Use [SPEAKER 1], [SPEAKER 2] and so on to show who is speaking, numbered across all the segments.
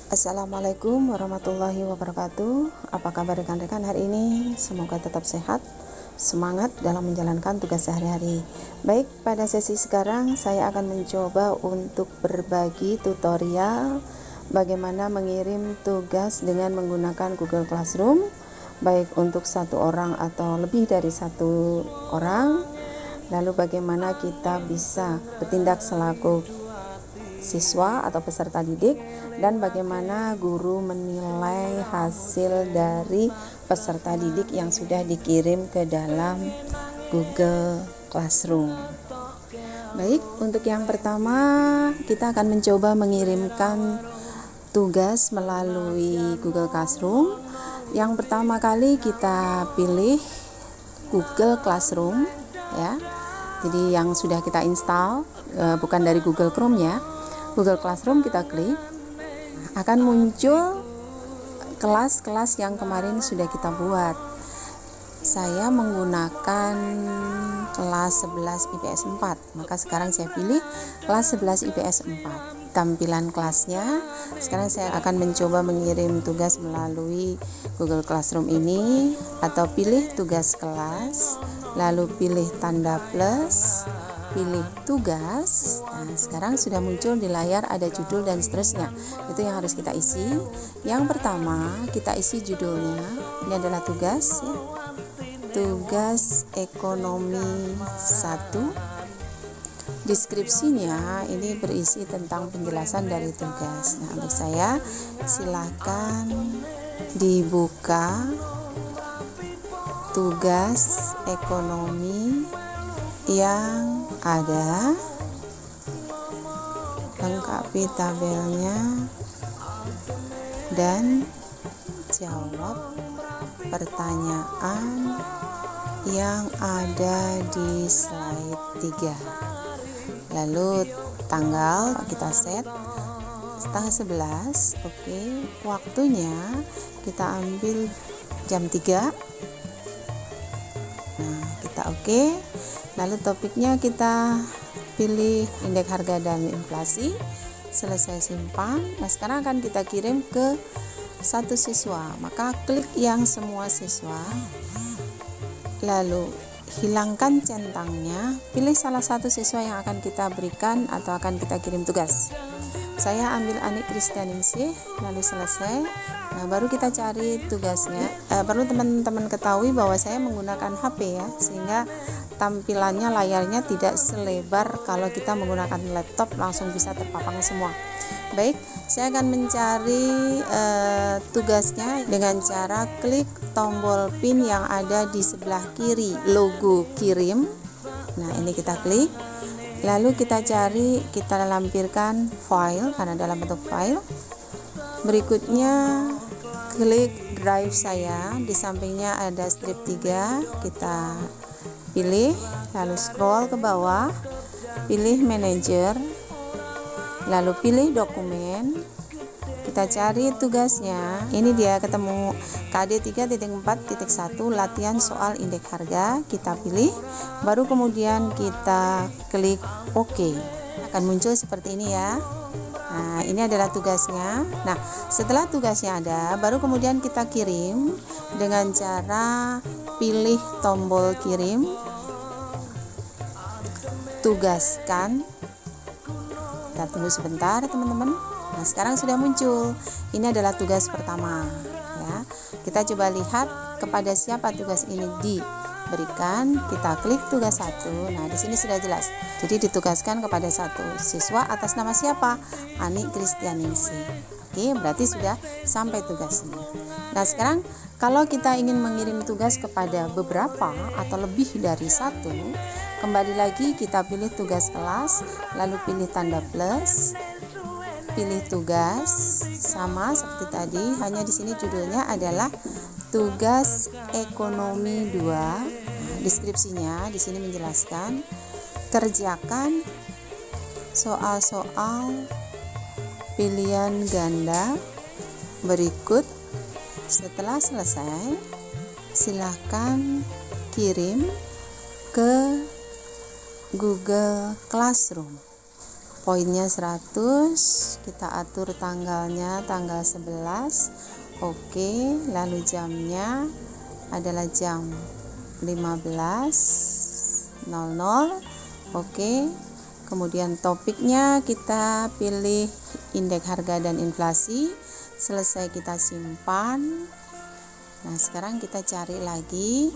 [SPEAKER 1] Assalamualaikum warahmatullahi wabarakatuh. Apa kabar rekan-rekan hari ini? Semoga tetap sehat, semangat dalam menjalankan tugas sehari-hari. Baik, pada sesi sekarang saya akan mencoba untuk berbagi tutorial bagaimana mengirim tugas dengan menggunakan Google Classroom, baik untuk satu orang atau lebih dari satu orang. Lalu bagaimana kita bisa bertindak selaku siswa atau peserta didik, dan bagaimana guru menilai hasil dari peserta didik yang sudah dikirim ke dalam Google Classroom. Baik, untuk yang pertama kita akan mencoba mengirimkan tugas melalui Google Classroom. Yang pertama kali kita pilih Google Classroom ya. Jadi yang sudah kita install, bukan dari Google Chrome ya. Google Classroom kita klik, akan muncul kelas-kelas yang kemarin sudah kita buat. Saya menggunakan kelas 11 IPS 4, maka sekarang saya pilih kelas 11 IPS 4. Tampilan kelasnya, sekarang saya akan mencoba mengirim tugas melalui Google Classroom ini, atau pilih tugas kelas, lalu pilih tanda plus, pilih tugas. Nah, sekarang sudah muncul di layar ada judul dan seterusnya. Itu yang harus kita isi. Yang pertama, kita isi judulnya. Ini adalah tugas ya. Tugas ekonomi 1. Deskripsinya ini berisi tentang penjelasan dari tugas. Nah, untuk saya silakan dibuka tugas ekonomi yang ada, lengkapi tabelnya dan jawab pertanyaan yang ada di slide 3. Lalu tanggal kita set tanggal 11. Oke, waktunya kita ambil jam 3. Nah, kita oke. Lalu topiknya kita pilih indeks harga dan inflasi. Selesai simpan. Nah, sekarang akan kita kirim ke satu siswa. Maka klik yang semua siswa. Lalu hilangkan centangnya. Pilih salah satu siswa yang akan kita berikan atau akan kita kirim tugas. Saya ambil Anik Kristianingsih. Lalu selesai. Nah, baru kita cari tugasnya. Perlu teman-teman ketahui bahwa saya menggunakan HP ya, sehingga tampilannya layarnya tidak selebar kalau kita menggunakan laptop, langsung bisa terpapang semua. Baik, saya akan mencari tugasnya dengan cara klik tombol pin yang ada di sebelah kiri logo kirim. Nah, ini kita klik. Lalu kita cari, kita lampirkan file karena dalam bentuk file. Berikutnya klik drive saya, di sampingnya ada strip 3, kita pilih, lalu scroll ke bawah, pilih manager, lalu pilih dokumen, kita cari tugasnya. Ini dia, ketemu KD 3.4.1 latihan soal indeks harga, kita pilih, baru kemudian kita klik OK. Akan muncul seperti ini ya. Nah, ini adalah tugasnya. Nah, setelah tugasnya ada, baru kemudian kita kirim dengan cara pilih tombol kirim, tugaskan. Kita tunggu sebentar teman-teman. Nah, sekarang sudah muncul. Ini adalah tugas pertama ya. Kita coba lihat kepada siapa tugas ini diberikan. Kita klik tugas 1. Nah, di sini sudah jelas. Jadi ditugaskan kepada satu siswa atas nama siapa? Anik Kristianingsih. Oke, berarti sudah sampai tugasnya. Nah, sekarang kalau kita ingin mengirim tugas kepada beberapa atau lebih dari satu, kembali lagi kita pilih tugas kelas, lalu pilih tanda plus, pilih tugas, sama seperti tadi, hanya di sini judulnya adalah tugas ekonomi 2. Nah, deskripsinya di sini menjelaskan kerjakan soal-soal pilihan ganda berikut. Setelah selesai, silakan kirim ke Google Classroom. poinnya 100, kita atur tanggalnya tanggal 11. Oke, lalu jamnya adalah jam 15.00. Oke, kemudian topiknya kita pilih indeks harga dan inflasi. Selesai, kita simpan. Nah, sekarang kita cari lagi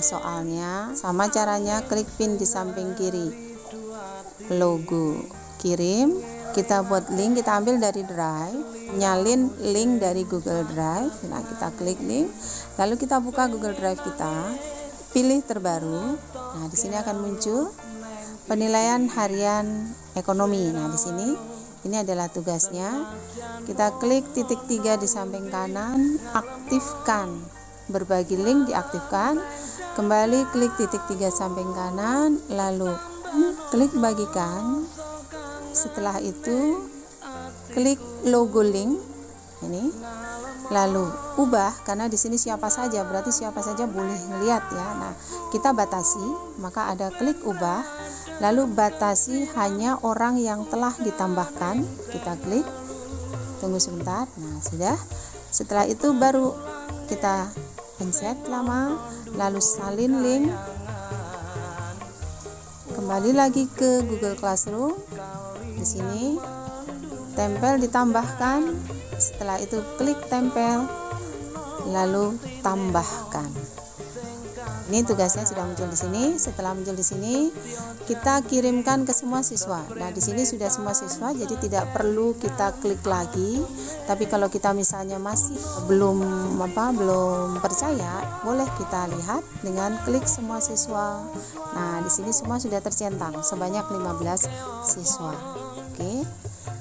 [SPEAKER 1] soalnya. Sama caranya, klik pin di samping kiri logo, kirim. Kita buat link, kita ambil dari Drive, nyalin link dari Google Drive. Nah, kita klik link, lalu kita buka Google Drive kita, pilih terbaru. Nah, di sini akan muncul penilaian harian ekonomi. Nah, di sini ini adalah tugasnya. Kita klik titik 3 di samping kanan, aktifkan berbagi link, diaktifkan. Kembali klik titik 3 samping kanan, lalu klik bagikan. Setelah itu klik logo link ini, lalu ubah, karena di sini siapa saja, berarti siapa saja boleh melihat ya. Nah, kita batasi, maka ada klik ubah, lalu batasi hanya orang yang telah ditambahkan. Kita klik, tunggu sebentar. Nah, sudah. Setelah itu baru kita pencet lama, lalu salin link. Kembali lagi ke Google Classroom. Di sini tempel ditambahkan. Setelah itu klik tempel, lalu tambahkan. Ini tugasnya sudah muncul di sini. Setelah muncul di sini, kita kirimkan ke semua siswa. Nah, di sini sudah semua siswa, jadi tidak perlu kita klik lagi. Tapi kalau kita misalnya masih belum percaya, boleh kita lihat dengan klik semua siswa. Nah, di sini semua sudah tercentang sebanyak 15 siswa. Oke.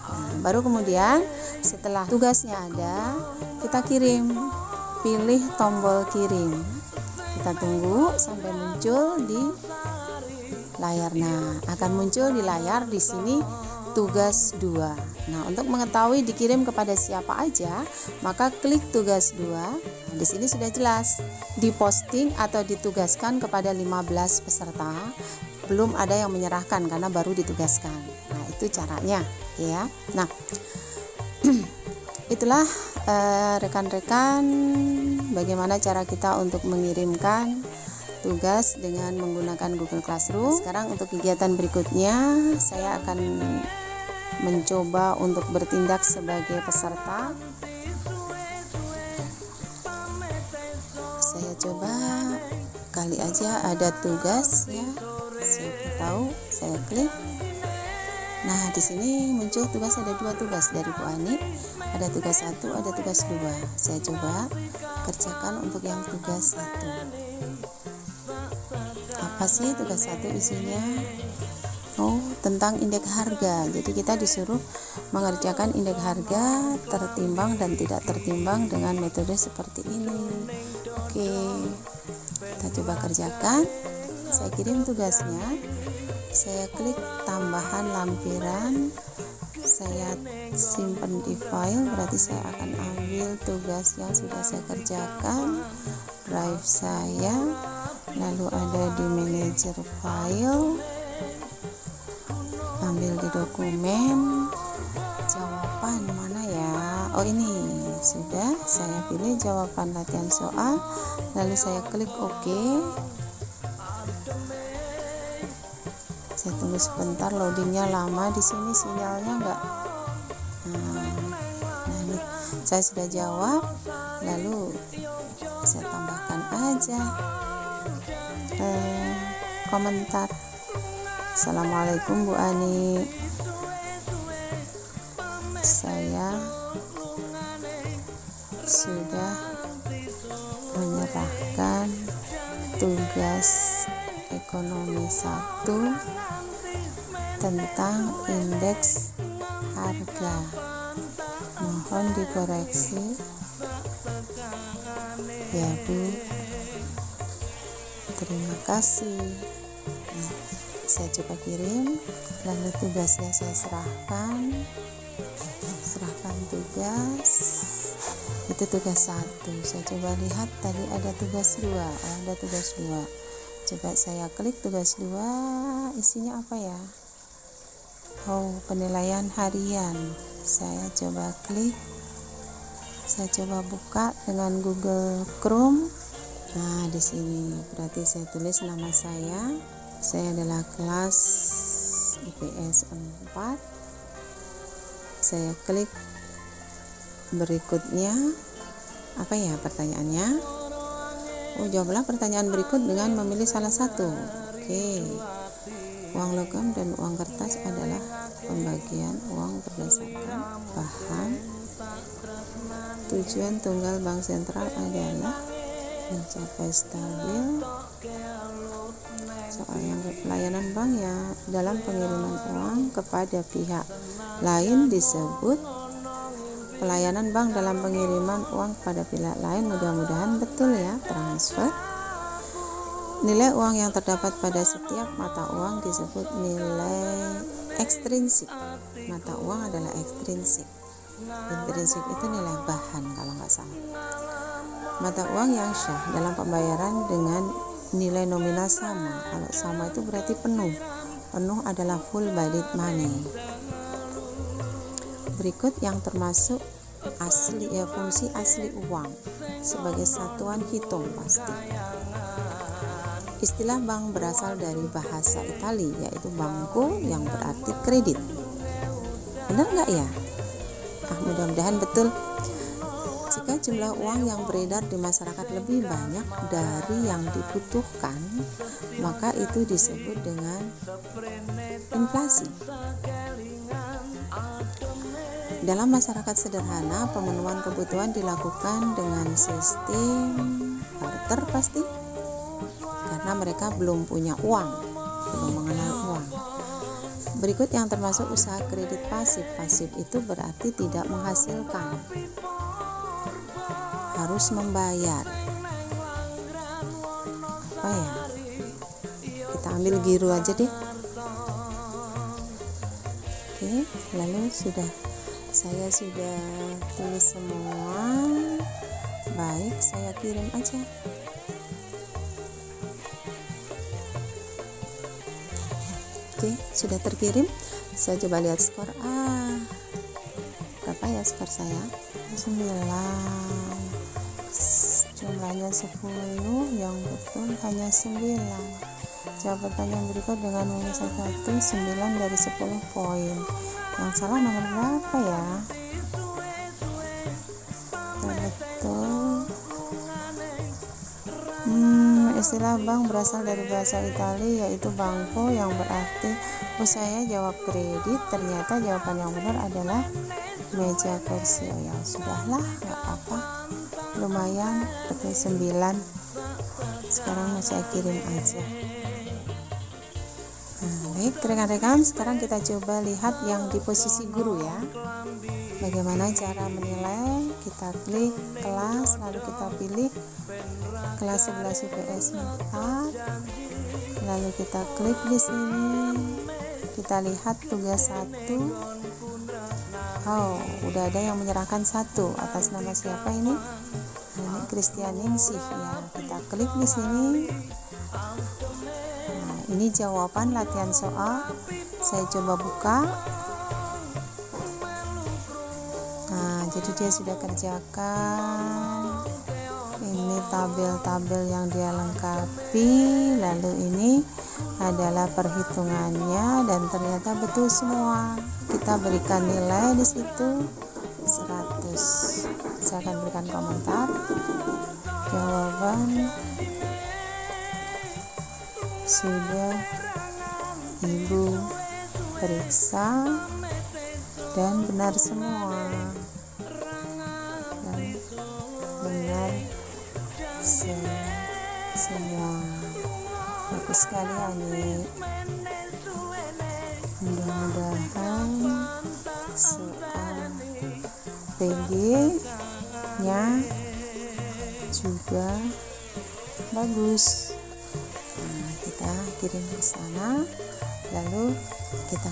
[SPEAKER 1] Nah, baru kemudian setelah tugasnya ada, kita kirim. Pilih tombol kirim. Kita tunggu sampai muncul di layar. Nah, akan muncul di layar di sini tugas 2. Nah, untuk mengetahui dikirim kepada siapa aja, maka klik tugas 2. Di sini sudah jelas, diposting atau ditugaskan kepada 15 peserta. Belum ada yang menyerahkan karena baru ditugaskan. Nah, itu caranya ya. Nah, itulah rekan-rekan bagaimana cara kita untuk mengirimkan tugas dengan menggunakan Google Classroom. Sekarang untuk kegiatan berikutnya, saya akan mencoba untuk bertindak sebagai peserta. Saya coba kali aja ada tugas ya. Siapa tahu, saya klik. Nah, di sini muncul tugas, ada 2 tugas dari Bu Ani. Ada tugas 1, ada tugas 2. Saya coba kerjakan untuk yang tugas 1. Apa sih tugas 1 isinya? Oh, tentang indeks harga. Jadi kita disuruh mengerjakan indeks harga tertimbang dan tidak tertimbang dengan metode seperti ini. Oke, kita coba kerjakan. Saya kirim tugasnya. Saya klik tambahan lampiran. Saya simpan di file, berarti saya akan ambil tugas yang sudah saya kerjakan, drive saya, lalu ada di manager file, ambil di dokumen, jawaban mana ya? Oh, ini sudah saya pilih jawaban latihan soal, lalu saya klik OK. Saya tunggu sebentar, loadingnya lama di sini, sinyalnya enggak. Nah, ini saya sudah jawab, lalu saya tambahkan aja komentar. Assalamualaikum Bu Ani, saya sudah menyerahkan tugas ekonomi 1 tentang indeks harga, mohon dikoreksi ya Bu, terima kasih. Nah, saya coba kirim, lalu tugasnya saya serahkan tugas. Itu tugas 1. Saya coba lihat tadi ada tugas 2. Coba saya klik tugas 2, isinya apa ya? Penilaian harian. Saya coba klik, saya coba buka dengan Google Chrome. Nah, di sini berarti saya tulis nama saya. Saya adalah kelas IPS 4. Saya klik berikutnya. Apa ya pertanyaannya? Jawablah pertanyaan berikut dengan memilih salah satu. Oke. Uang logam dan uang kertas adalah pembagian uang berdasarkan bahan. Tujuan tunggal bank sentral adalah mencapai stabil. Soal yang pelayanan bank ya dalam pengiriman uang kepada pihak lain disebut pelayanan bank dalam pengiriman uang kepada pihak lain. Mudah-mudahan betul ya, transfer. Nilai uang yang terdapat pada setiap mata uang disebut nilai ekstrinsik. Mata uang adalah ekstrinsik. Intrinsik itu nilai bahan kalau nggak salah. Mata uang yang syah dalam pembayaran dengan nilai nominal sama. Kalau sama itu berarti penuh. Penuh adalah full valid money. Berikut yang termasuk fungsi asli uang sebagai satuan hitung pasti. Istilah bank berasal dari bahasa Italia, yaitu banco yang berarti kredit. Benar nggak ya? Mudah-mudahan betul. Jika jumlah uang yang beredar di masyarakat lebih banyak dari yang dibutuhkan, maka itu disebut dengan inflasi. Dalam masyarakat sederhana, pemenuhan kebutuhan dilakukan dengan sistem barter pasti, karena mereka belum punya uang, belum mengenal uang. Berikut yang termasuk usaha kredit pasif. Pasif itu berarti tidak menghasilkan, harus membayar. Apa ya? Kita ambil giro aja deh. Oke, lalu saya sudah tulis semua. Baik, saya kirim aja. Oke, sudah terkirim. Saya coba lihat skor. Berapa ya skor saya? 9. Jumlahnya 10, yang betul hanya 9. Jawab pertanyaan berikut dengan menuliskan 9 dari 10 poin. Yang salah nomor berapa ya? Betul. Istilah bank berasal dari bahasa Italia, yaitu banco yang berarti saya jawab kredit. Ternyata jawaban yang benar adalah meja kursi. Ya sudahlah, nggak apa-apa, lumayan betul 9. Sekarang saya kirim aja. Baik rekan-rekan, sekarang kita coba lihat yang di posisi guru ya. Bagaimana cara menilai? Kita klik kelas, lalu kita pilih kelas 11 IPS 4. Lalu kita klik di sini. Kita lihat tugas 1. Udah ada yang menyerahkan 1. Atas nama siapa ini? Ini Christian Ningsih ya. Kita klik di sini. Ini jawaban latihan soal. Saya coba buka. Jadi dia sudah kerjakan. Ini tabel-tabel yang dia lengkapi. Lalu ini adalah perhitungannya dan ternyata betul semua. Kita berikan nilai di situ 100. Saya akan berikan komentar. Jawaban sudah Ibu periksa dan benar semua. Benar semua. Bagus sekali Ani. Mudah-mudahan soal PG-nya juga bagus. Kita kirim ke sana, lalu kita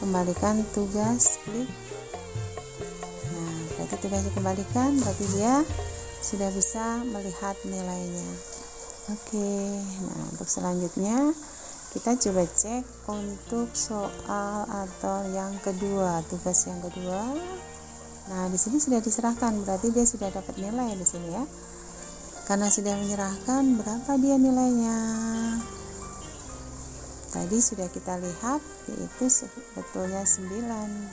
[SPEAKER 1] kembalikan tugas klik. Berarti tugasnya kembalikan, berarti dia sudah bisa melihat nilainya. Oke, untuk selanjutnya Kita coba cek untuk soal atau yang kedua, tugas yang kedua. Nah, di sini sudah diserahkan, berarti dia sudah dapat nilai di sini ya. Karena sudah menyerahkan, berapa dia nilainya? Tadi sudah kita lihat, yaitu sebetulnya 9,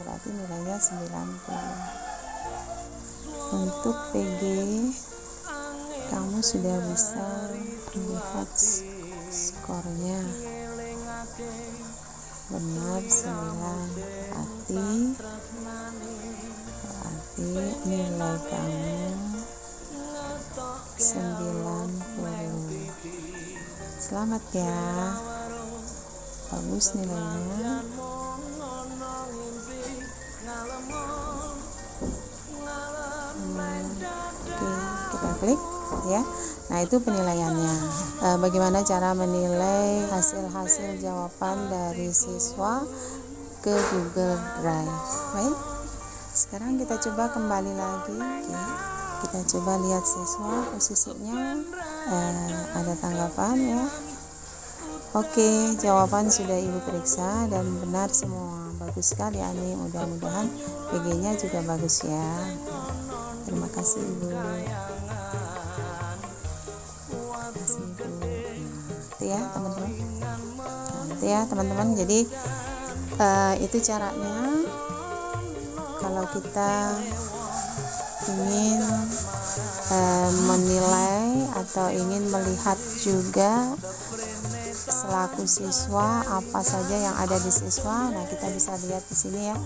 [SPEAKER 1] berarti nilainya 90. Untuk PG, kamu sudah bisa melihat skornya. Benar 9, berarti nilai kamu 90. Selamat ya, bagus nilainya. Oke, kita klik ya. Nah, itu penilaiannya. Bagaimana cara menilai hasil-hasil jawaban dari siswa ke Google Drive? Baik, sekarang kita coba kembali lagi. Oke, kita coba lihat siswa posisinya. Ada tanggapan ya. Oke, jawaban sudah Ibu periksa dan benar semua. Bagus sekali Ani, mudah-mudahan PG-nya juga bagus ya. Terima kasih Ibu. Itu ya teman-teman. Jadi itu caranya kalau kita ingin menilai atau ingin melihat juga selaku siswa apa saja yang ada di siswa. Nah, kita bisa lihat di sini ya,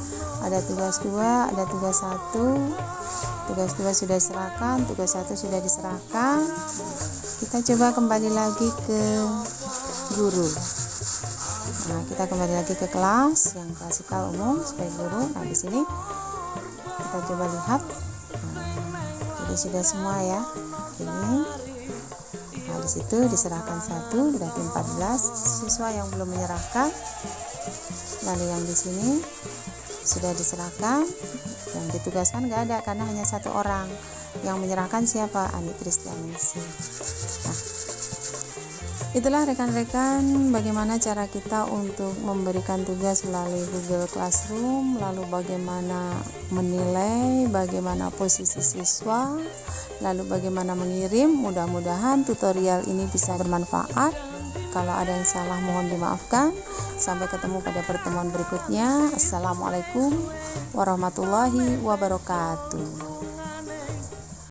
[SPEAKER 1] ada tugas 2, ada tugas 1. Tugas 2 sudah diserahkan, tugas 1 sudah diserahkan. Kita coba kembali lagi ke guru. Nah, kita kembali lagi ke kelas yang klasikal umum sebagai guru. Nah, di sini kita coba lihat. Jadi sudah semua ya. Ini. Nah, di situ diserahkan 1, berarti 14 siswa yang belum menyerahkan. Lalu yang di sini sudah diserahkan, yang ditugaskan nggak ada karena hanya 1 orang. Yang menyerahkan siapa? Ani Kristianingsih. Nah, itulah rekan-rekan bagaimana cara kita untuk memberikan tugas melalui Google Classroom, lalu bagaimana menilai, bagaimana posisi siswa, lalu bagaimana mengirim. Mudah-mudahan tutorial ini bisa bermanfaat. Kalau ada yang salah mohon dimaafkan. Sampai ketemu pada pertemuan berikutnya. Assalamualaikum warahmatullahi wabarakatuh.